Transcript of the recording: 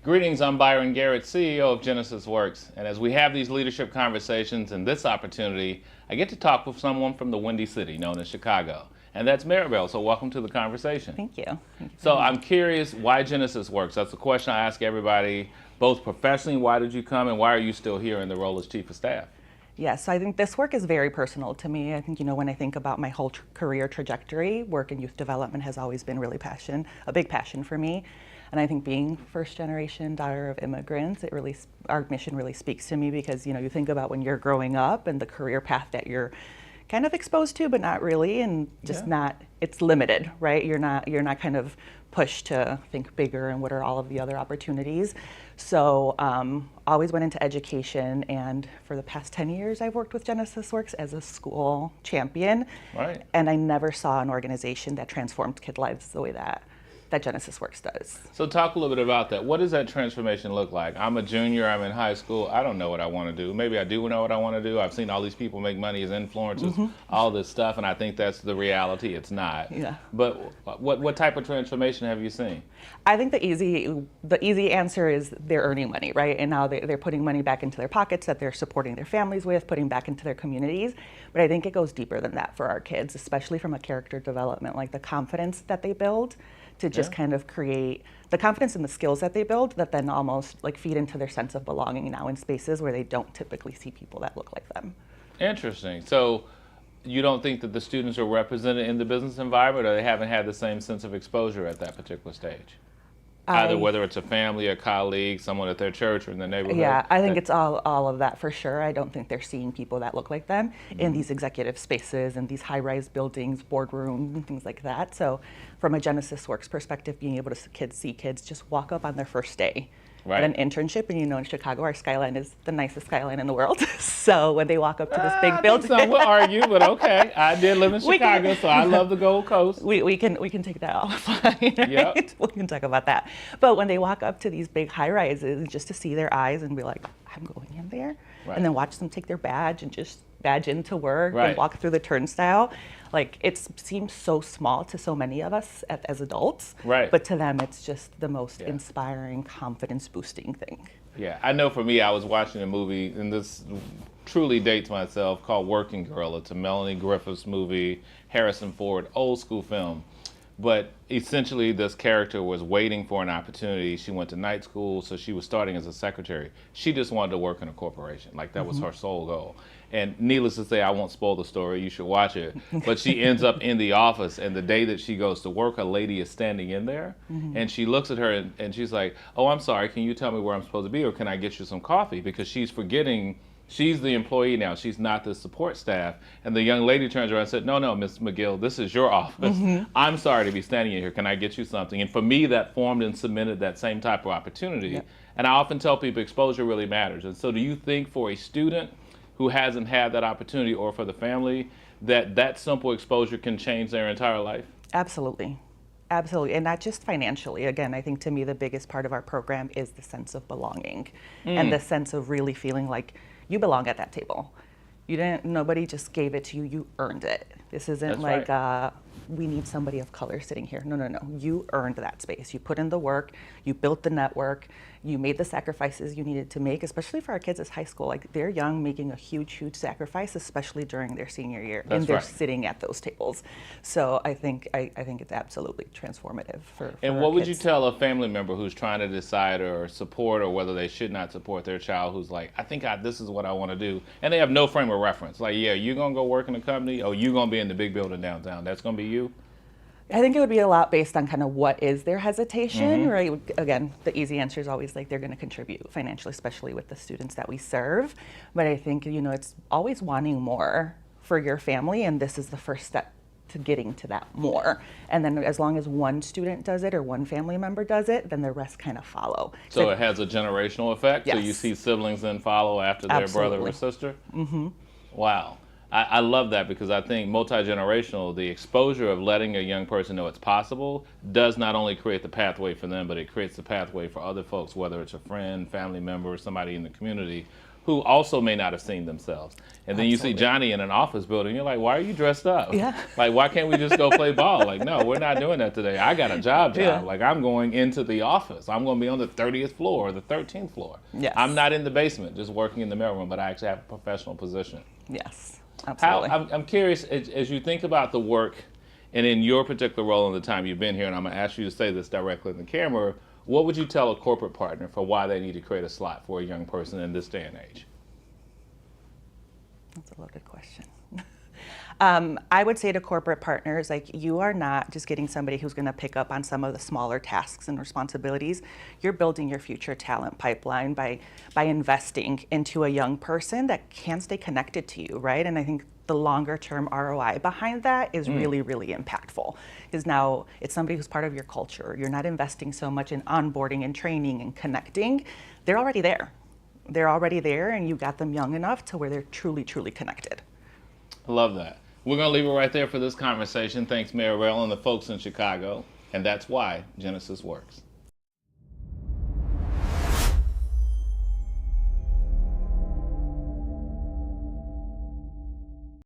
Greetings, I'm Byron Garrett, CEO of Genesys Works, and as we have these leadership conversations and this opportunity, I get to talk with someone from the Windy City known as Chicago, and that's Maribel, so welcome to the conversation. Thank you. So I'm curious why Genesys Works. That's the question I ask everybody, both professionally, why did you come, and why are you still here in the role as Chief of Staff? Yeah, so I think this work is very personal to me. I think, when I think about my whole career trajectory, work in youth development has always been a big passion for me. And I think being first generation daughter of immigrants, our mission really speaks to me because, you think about when you're growing up and the career path that you're kind of exposed to, but not really, and just it's limited, right? You're not kind of pushed to think bigger and what are all of the other opportunities. So always went into education, and for the past 10 years I've worked with Genesys Works as a school champion. Right. And I never saw an organization that transformed kid lives the way that Genesys Works does. So talk a little bit about that. What does that transformation look like? I'm a junior, I'm in high school, I don't know what I want to do. Maybe I do know what I want to do. I've seen all these people make money as influencers, all this stuff, and I think that's the reality. It's not. Yeah. But what type of transformation have you seen? I think the easy answer is they're earning money, right? And now they're putting money back into their pockets that they're supporting their families with, putting back into their communities. But I think it goes deeper than that for our kids, especially from a character development, like the confidence that they build to just kind of create the confidence and the skills that they build that then almost like feed into their sense of belonging now in spaces where they don't typically see people that look like them. Interesting. So you don't think that the students are represented in the business environment, or they haven't had the same sense of exposure at that particular stage? Either whether it's a family, a colleague, someone at their church or in the neighborhood. Yeah, I think it's all of that for sure. I don't think they're seeing people that look like them in these executive spaces and these high-rise buildings, boardrooms, and things like that. So from a Genesys Works perspective, being able to see kids just walk up on their first day at an internship, and in Chicago, our skyline is the nicest skyline in the world. So when they walk up to this big building, some will argue, but okay. I did live in Chicago, so I love the Gold Coast. We can take that offline, right? Yep. We can talk about that. But when they walk up to these big high rises, just to see their eyes and be like, I'm going in there, and then watch them take their badge and just badge into work and walk through the turnstile. Like, it seems so small to so many of us as adults, but to them it's just the most inspiring, confidence-boosting thing. Yeah, I know for me, I was watching a movie, and this truly dates myself, called Working Girl. It's a Melanie Griffiths movie, Harrison Ford, old school film. But essentially, this character was waiting for an opportunity. She went to night school, so she was starting as a secretary. She just wanted to work in a corporation. Like, that was her sole goal. And needless to say, I won't spoil the story. You should watch it. But she ends up in the office, and the day that she goes to work, a lady is standing in there. And she looks at her, and she's like, oh, I'm sorry, can you tell me where I'm supposed to be, or can I get you some coffee? Because she's forgetting she's the employee now. She's not the support staff. And the young lady turns around and said, no, Miss McGill, this is your office. I'm sorry to be standing in here. Can I get you something? And for me, that formed and cemented that same type of opportunity. And I often tell people exposure really matters. And so do you think for a student who hasn't had that opportunity, or for the family, that simple exposure can change their entire life? Absolutely. Absolutely, and not just financially. Again, I think to me the biggest part of our program is the sense of belonging and the sense of really feeling like you belong at that table. Nobody just gave it to you, you earned it. This isn't we need somebody of color sitting here. No. You earned that space. You put in the work, you built the network, you made the sacrifices you needed to make, especially for our kids as high school. Like, they're young, making a huge sacrifice, especially during their senior year. And they're sitting at those tables. So I think it's absolutely transformative for And what would you tell a family member who's trying to decide or support, or whether they should not support their child, who's like, I think this is what I want to do, and they have no frame of reference? Like, yeah, you're going to go work in a company, or you're going to be in the big building downtown. That's going to be you? I think it would be a lot based on kind of what is their hesitation, right? Again, the easy answer is always like they're going to contribute financially, especially with the students that we serve. But I think, it's always wanting more for your family, and this is the first step to getting to that more. And then as long as one student does it or one family member does it, then the rest kind of follow. So it has a generational effect? Yes. So you see siblings then follow after their brother or sister? Wow. I love that, because I think multi-generational, the exposure of letting a young person know it's possible does not only create the pathway for them, but it creates the pathway for other folks, whether it's a friend, family member, or somebody in the community who also may not have seen themselves. And then you see Absolutely. Johnny in an office building, you're like, why are you dressed up? Yeah. Like, why can't we just go play ball? Like, no, we're not doing that today. I got a job. Yeah. Like, I'm going into the office. I'm going to be on the 30th floor or the 13th floor. Yes. I'm not in the basement just working in the mailroom, but I actually have a professional position. Yes, How, absolutely. I'm curious, as you think about the work and in your particular role in the time you've been here, and I'm going to ask you to say this directly in the camera, what would you tell a corporate partner for why they need to create a slot for a young person in this day and age? That's a loaded question. I would say to corporate partners, like, you are not just getting somebody who's going to pick up on some of the smaller tasks and responsibilities. You're building your future talent pipeline by investing into a young person that can stay connected to you, right? And I think the longer term ROI behind that is really, really impactful. Because now it's somebody who's part of your culture. You're not investing so much in onboarding and training and connecting. They're already there. They're already there, and you got them young enough to where they're truly, truly connected. I love that. We're going to leave it right there for this conversation. Thanks, Maribel and the folks in Chicago. And that's why Genesys works.